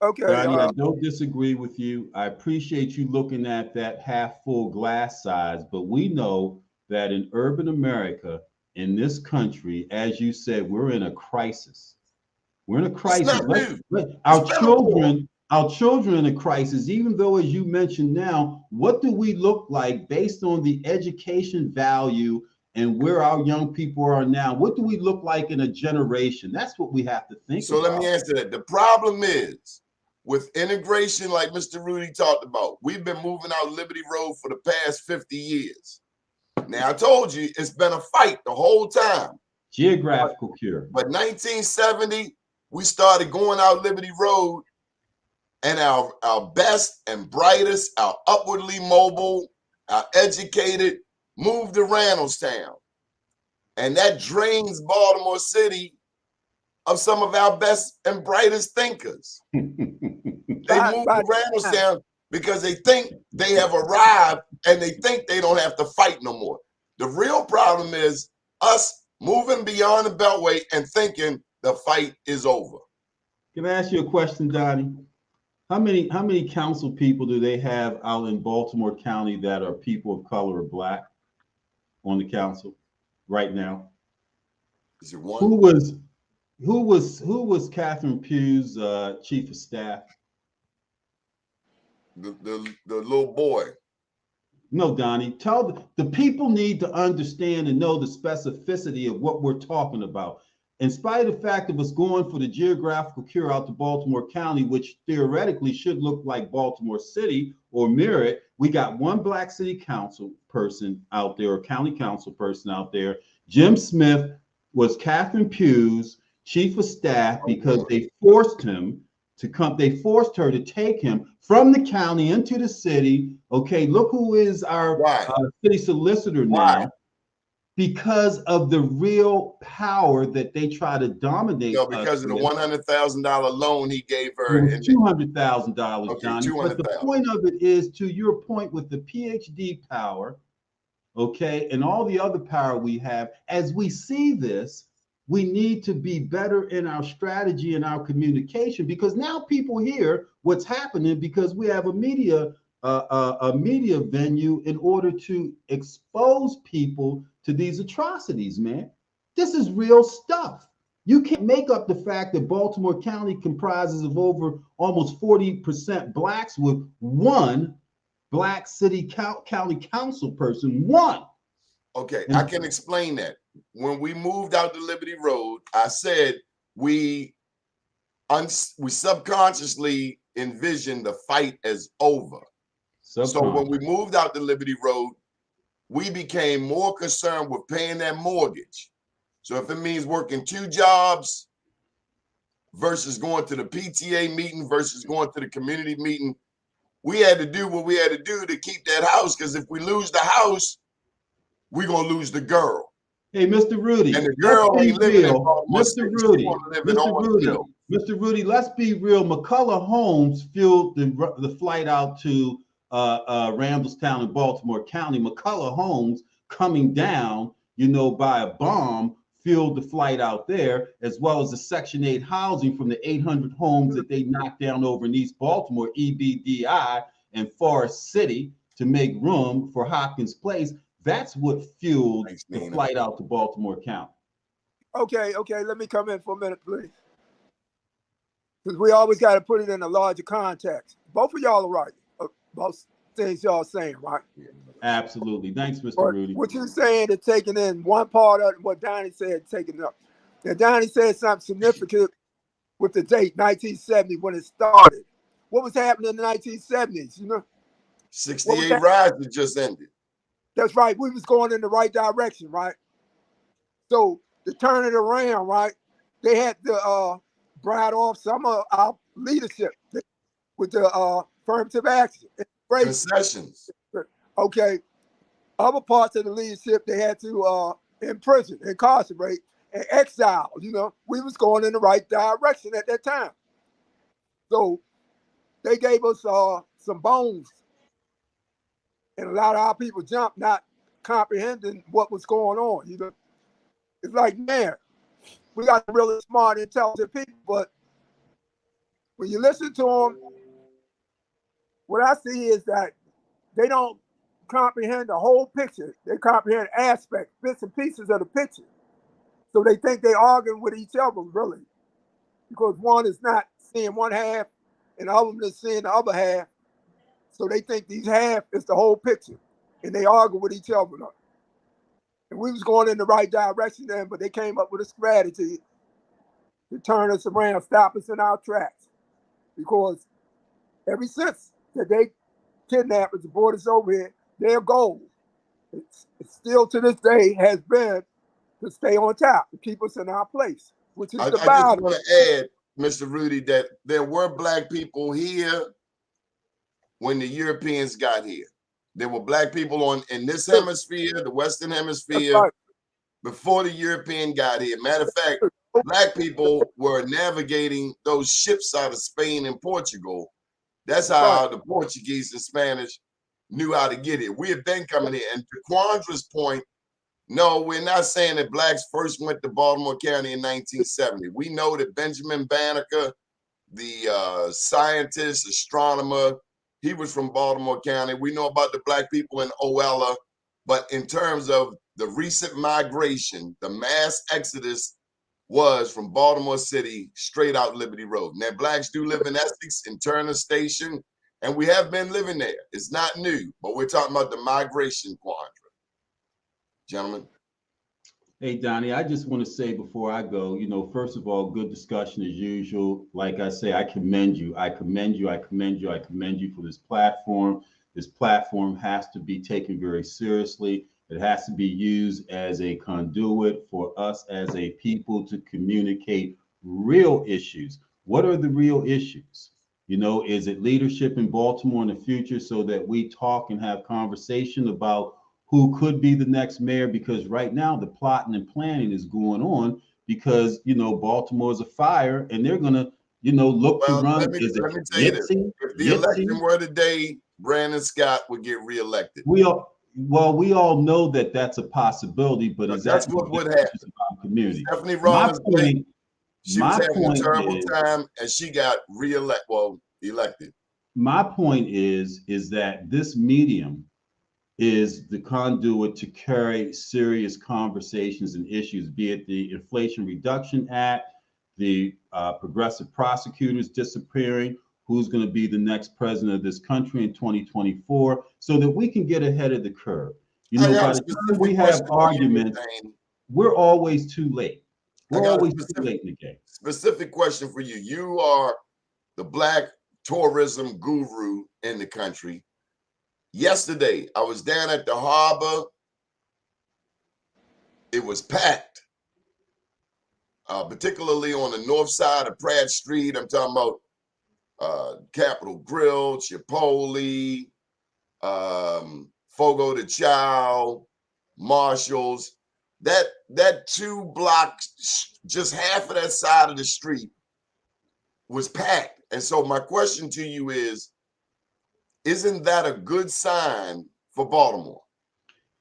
Okay. Donnie, I don't disagree with you. I appreciate you looking at that half full glass size, but we know that in urban America, in this country, as you said, we're in a crisis. We're in a crisis. Our children in a crisis, even though, as you mentioned now, what do we look like based on the education value and where our young people are now? What do we look like in a generation? That's what we have to think about. So let me answer that. The problem is with integration, like Mr. Rudy talked about, we've been moving out Liberty Road for the past 50 years. Now, I told you, it's been a fight the whole time. Geographical cure. But 1970, we started going out Liberty Road, and our best and brightest, our upwardly mobile, our educated, moved to Randallstown. And that drains Baltimore City of some of our best and brightest thinkers. They moved to Randallstown because they think they have arrived and they think they don't have to fight no more. The real problem is us moving beyond the Beltway and thinking the fight is over. Can I ask you a question, Donnie? How many council people do they have out in Baltimore County that are people of color or Black on the council right now? Is it one? Who was Catherine Pugh's chief of staff? The little boy. No, Donnie, tell the people need to understand and know the specificity of what we're talking about. In spite of the fact of us going for the geographical cure out to Baltimore County, which theoretically should look like Baltimore City or mirror it, we got one Black city council person out there, or county council person out there. Jim Smith was Catherine Pugh's chief of staff because they forced him to come. They forced her to take him from the county into the city. Okay, look who is our city solicitor now. Because of the real power that they try to dominate. No, because of the $100,000 loan he gave her. $200,000, okay, Johnny. But the point of it is, to your point, with the PhD power, okay, and all the other power we have, as we see this, we need to be better in our strategy and our communication, because now people hear what's happening because we have a media venue in order to expose people to these atrocities, man. This is real stuff. You can't make up the fact that Baltimore County comprises of over almost 40% blacks with one black county council person, one. Okay, I can explain that. When we moved out to Liberty Road, I said we subconsciously envisioned the fight as over. So when we moved out to Liberty Road, we became more concerned with paying that mortgage. So if it means working 2 jobs versus going to the PTA meeting versus going to the community meeting, we had to do what we had to do to keep that house, because if we lose the house, we're going to lose the girl. Hey, Mr. Rudy, and the girl ain't living in Baltimore Mr. City. Rudy, Mr. Rudy, let's be real. McCullough Homes fueled the flight out to Randallstown in Baltimore County. McCullough Homes coming down, by a bomb fueled the flight out there, as well as the Section 8 housing from the 800 homes that they knocked down over in East Baltimore, EBDI, and Forest City to make room for Hopkins Place. That's what fueled the flight out to Baltimore County. Okay, let me come in for a minute, please. Because we always got to put it in a larger context. Both of y'all are right about things y'all saying, right? Absolutely. Thanks, Mr. Rudy. What you're saying is taking in one part of what Donnie said, taking it up. Now, Donnie said something significant with the date, 1970, when it started. What was happening in the 1970s, 68 riots that just ended. That's right. We was going in the right direction, right? So to turn it around, right, they had to bribe off some of our leadership with the affirmative action. Concessions. Okay. Other parts of the leadership, they had to imprison, incarcerate, and exile. We was going in the right direction at that time. So they gave us some bones, and a lot of our people jumped, not comprehending what was going on. It's like, man, we got really smart, intelligent people, but when you listen to them, what I see is that they don't comprehend the whole picture. They comprehend aspects, bits and pieces of the picture. So they think they arguing with each other, really, because one is not seeing one half and the other one is seeing the other half. So they think these half is the whole picture, and they argue with each other. And we was going in the right direction then, but they came up with a strategy to turn us around, stop us in our tracks. Because ever since that they kidnapped us and brought us over here, their goal, it's still to this day, has been to stay on top, to keep us in our place, which is the battle. I just want to add, Mr. Rudy, that there were black people here when the Europeans got here. There were black people in this hemisphere, the Western Hemisphere, right, before the European got here. Matter of fact, black people were navigating those ships out of Spain and Portugal. That's how the Portuguese and Spanish knew how to get here. We have been coming here. And to Quandra's point, no, we're not saying that blacks first went to Baltimore County in 1970. We know that Benjamin Banneker, the scientist, astronomer, he was from Baltimore County. We know about the black people in Oella, but in terms of the recent migration, the mass exodus was from Baltimore City straight out Liberty Road. Now, blacks do live in Essex, in Turner Station, and we have been living there. It's not new, but we're talking about the migration quandary. Gentlemen. Hey, Donnie, I just want to say before I go, first of all, good discussion as usual. Like I say, I commend you. I commend you. I commend you. I commend you for this platform. This platform has to be taken very seriously. It has to be used as a conduit for us as a people to communicate real issues. What are the real issues? Is it leadership in Baltimore in the future so that we talk and have conversation about who could be the next mayor? Because right now the plotting and planning is going on because, Baltimore's a fire and they're going to, look to run. Let me tell you this. If the election were today, Brandon Scott would get reelected. Well, we all know that that's a possibility, but is that That's in the what would best happen. interest of our community? Stephanie My Rawlings Blake, point, she was my having a point terrible is, time, and she got elected. my point is that this medium is the conduit to carry serious conversations and issues, be it the Inflation Reduction Act, the progressive prosecutors disappearing, who's going to be the next president of this country in 2024, so that we can get ahead of the curve. You I know, got by a the time specific we have question for you, Mr. arguments, Haney. we're always too late. I We're got a always too late in the game. specific question for you. You are the black tourism guru in the country. Yesterday, I was down at the harbor. It was packed, particularly on the north side of Pratt Street. I'm talking about Capitol Grill, Chipotle, Fogo de Chao, Marshalls. That 2 blocks, just half of that side of the street was packed. And so my question to you is, isn't that a good sign for Baltimore?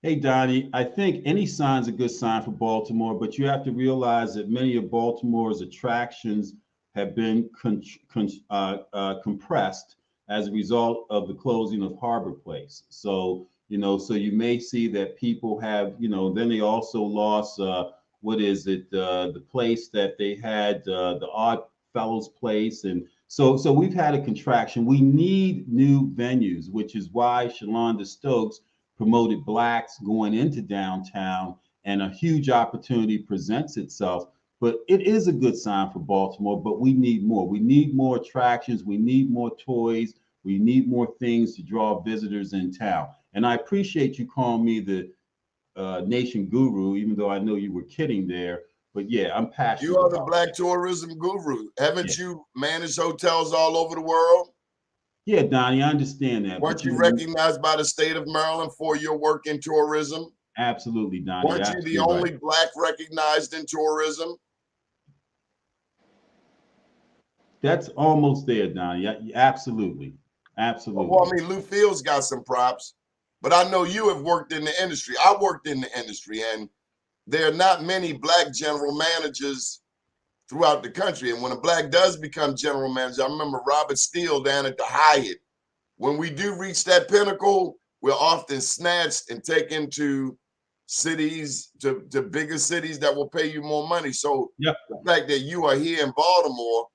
Hey, Donnie, I think any sign's a good sign for Baltimore, but you have to realize that many of Baltimore's attractions have been compressed as a result of the closing of Harbor Place. So, so you may see that people have, then they also lost, the place that they had, the Odd Fellows place. And so we've had a contraction. We need new venues, which is why Shalonda Stokes promoted blacks going into downtown, and a huge opportunity presents itself. But it is a good sign for Baltimore, but we need more. We need more attractions. We need more toys. We need more things to draw visitors in town. And I appreciate you calling me the nation guru, even though I know you were kidding there. But yeah, I'm passionate. You are the black tourism guru. Haven't you managed hotels all over the world? Yeah, Donnie, I understand that. Weren't you recognized by the state of Maryland for your work in tourism? Absolutely, Donnie. Weren't you the only black recognized in tourism? That's almost there, Donnie. Absolutely. Absolutely. Well, I mean, Lou Fields got some props, but I know you have worked in the industry. I worked in the industry, and there are not many black general managers throughout the country. And when a black does become general manager, I remember Robert Steele down at the Hyatt. When we do reach that pinnacle, we're often snatched and taken to cities, to bigger cities that will pay you more money. So the fact that you are here in Baltimore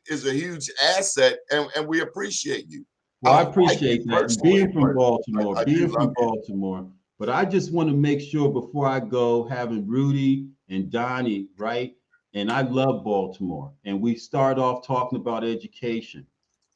is a huge asset, and we appreciate you. Well, I appreciate that. Being from Baltimore, but I just want to make sure before I go, having Rudy and Donnie, right? And I love Baltimore. And we start off talking about education.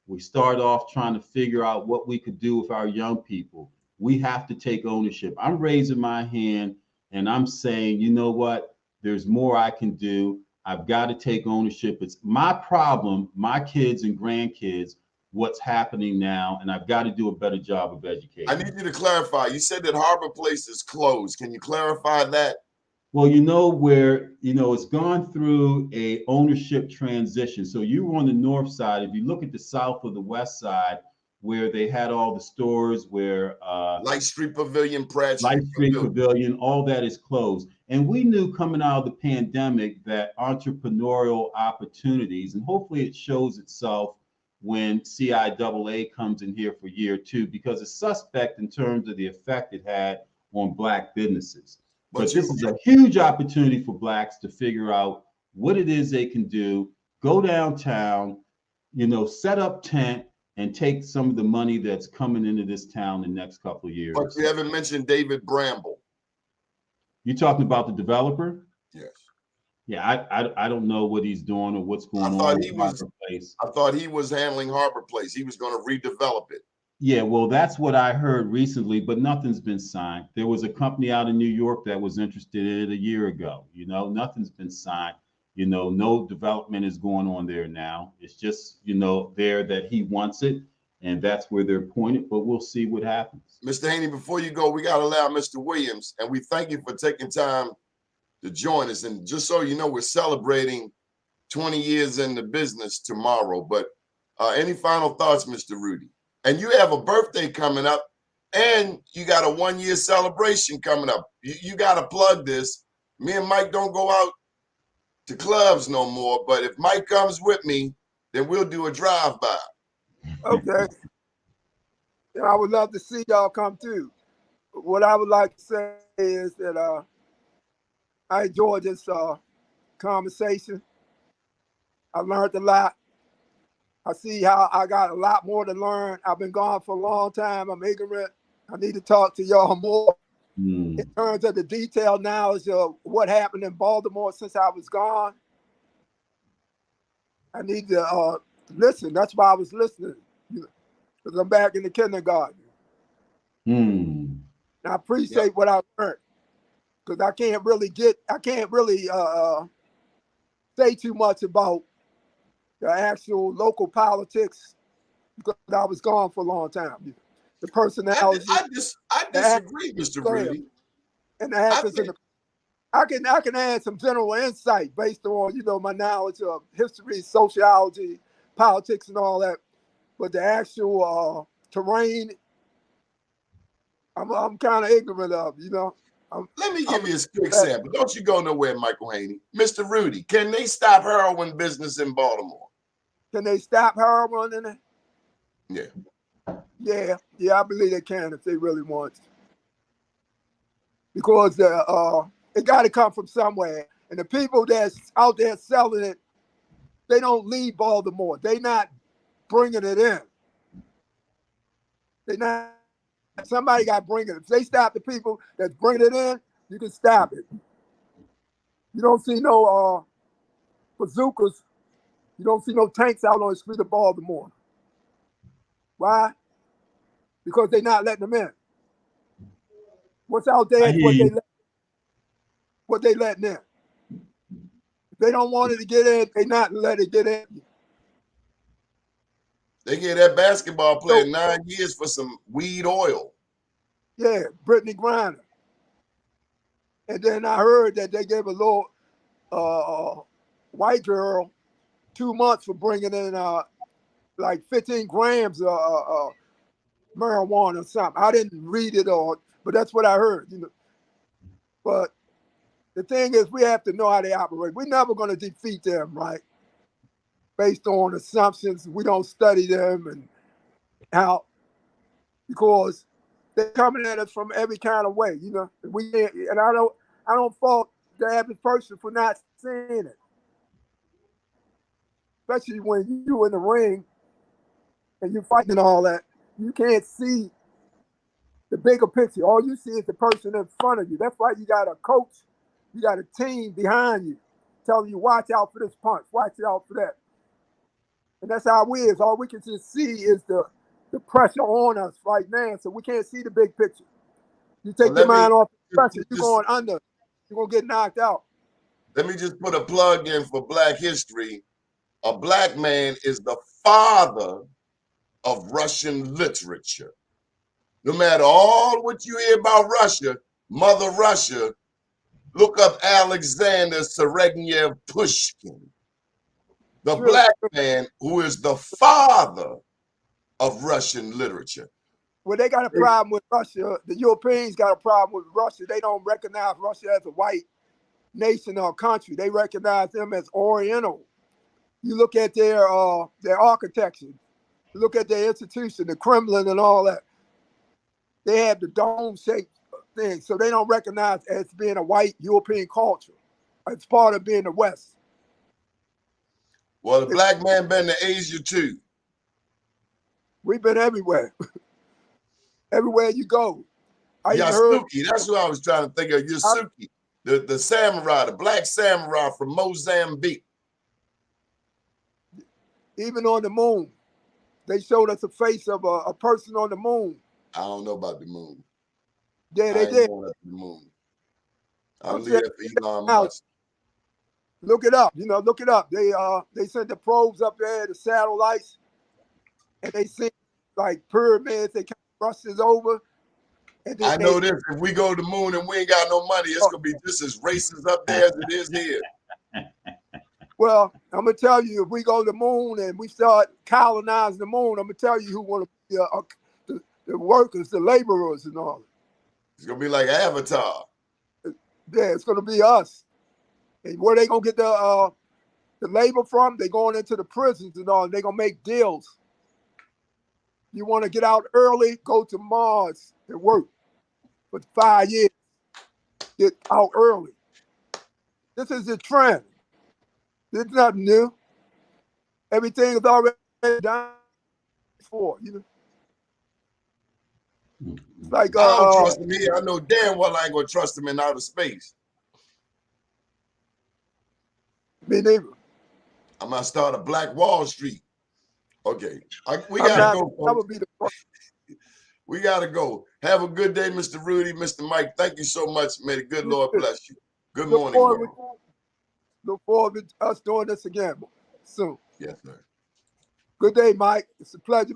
We start off trying to figure out what we could do with our young people. We have to take ownership. I'm raising my hand and I'm saying, you know what? There's more I can do. I've got to take ownership. It's my problem, my kids and grandkids, what's happening now, and I've got to do a better job of education. I need you to clarify. You said that Harbor Place is closed. Can you clarify that? Well, where, it's gone through a ownership transition. So you were on the north side. If you look at the south or the west side, where they had all the stores, where Light Street Pavilion, Pratt Light Street Pavilion, all that is closed. And we knew coming out of the pandemic that entrepreneurial opportunities, and hopefully it shows itself when CIAA comes in here for year 2, because it's suspect in terms of the effect it had on black businesses. But this is a huge opportunity for blacks to figure out what it is they can do, go downtown, set up tent, and take some of the money that's coming into this town in the next couple of years. But you haven't mentioned David Bramble. You talking about the developer? Yes. Yeah, I don't know what he's doing or what's going on with Harbor Place. I thought he was handling Harbor Place. He was going to redevelop it. Yeah, well, that's what I heard recently, but nothing's been signed. There was a company out in New York that was interested in it a year ago. Nothing's been signed. No development is going on there now. It's just, there that he wants it, and that's where they're pointed, but we'll see what happens. Mr. Haney, before you go, we got to allow Mr. Williams, and we thank you for taking time to join us. And just so you know, we're celebrating 20 years in the business tomorrow, but any final thoughts, Mr. Rudy? And you have a birthday coming up And you got a 1-year celebration coming up. You got to plug this. Me and Mike don't go out to clubs no more, but if Mike comes with me, then we'll do a drive-by. Okay. And I would love to see y'all come too. What I would like to say is that I enjoyed this conversation. I learned a lot. I see how I got a lot more to learn. I've been gone for a long time. I'm ignorant. I need to talk to y'all more in terms of the detailed knowledge of what happened in Baltimore since I was gone. I need to listen. That's why I was listening, because I'm back in the kindergarten. And I appreciate what I learned, because I can't really say too much about the actual local politics because I was gone for a long time. The personality. I disagree, Mr. Rudy. And the actors in the, I can add some general insight based on my knowledge of history, sociology, politics, and all that. But the actual terrain, I'm kind of ignorant of. Let me give you a quick sample. Don't you go nowhere, Michael Haney. Mr. Rudy, can they stop heroin business in Baltimore? Can they stop heroin in it? Yeah. Yeah, I believe they can if they really want to. Because it got to come from somewhere. And the people that's out there selling it, they don't leave Baltimore. They not bringing it in. They not. Somebody got to bring it. If they stop the people that's bringing it in, you can stop it. You don't see no bazookas. You don't see no tanks out on the street of Baltimore. Why? Because they're not letting them in. What's out there is what they letting in. If they don't want it to get in, they not let it get in. They gave that basketball player 9 years for some weed oil. Yeah, Brittany Griner. And then I heard that they gave a little white girl 2 months for bringing in like 15 grams of marijuana or something. I didn't read it all, but that's what I heard. But the thing is, we have to know how they operate. We're never going to defeat them, right? Based on assumptions, we don't study them and how, because they're coming at us from every kind of way, And I don't fault the average person for not seeing it, especially when you're in the ring and you're fighting and all that. You can't see the bigger picture. All you see is the person in front of you. That's why you got a coach, you got a team behind you telling you, watch out for this punch, watch out for that. And that's how it is. All we can just see is the pressure on us right now. So we can't see the big picture. You take your mind off the pressure, you're going under. You're going to get knocked out. Let me just put a plug in for Black history. A black man is the father of Russian literature. No matter all what you hear about Russia, Mother Russia, look up Alexander Sergeyevich Pushkin. The black man who is the father of Russian literature. Well, they got a problem with Russia. The Europeans got a problem with Russia. They don't recognize Russia as a white nation or country. They recognize them as Oriental. You look at their architecture. You look at their institution, the Kremlin and all that. They have the dome-shaped thing. So they don't recognize as being a white European culture. It's part of being the West. Well, the black man been to Asia too. We've been everywhere. Everywhere you go. Yasuki, that's who I was trying to think of. Yasuki, the samurai, the black samurai from Mozambique. Even on the moon, they showed us a face of a person on the moon. I don't know about the moon. Yeah, they did. Going up to the moon. I'm leaving for Elon Musk. Look it up. Look it up. They sent the probes up there, the satellites, and they see like pyramids. They kind of brushes over. And I know this. If we go to the moon and we ain't got no money, it's gonna be just as racist up there as it is here. Well, I'm gonna tell you, if we go to the moon and we start colonizing the moon, I'm gonna tell you who want to be the the workers, the laborers, and all. It's gonna be like Avatar. Yeah, it's gonna be us. And where they gonna get the labor from? They going into the prisons and all. And they gonna make deals. You want to get out early? Go to Mars and work for 5 years. Get out early. This is the trend. This is nothing new. Everything is already done before. You know, it's like I don't trust him here. I know damn well I ain't gonna trust him in outer space. me neither. I'm gonna start a Black Wall Street. Okay, we gotta go. That would be the first. We gotta go. Have a good day, Mr. Rudy, Mr. Mike. Thank you so much. May the good Lord bless you. Good morning, world. Look forward to us doing this again soon. Yes, sir. Good day, Mike. It's a pleasure.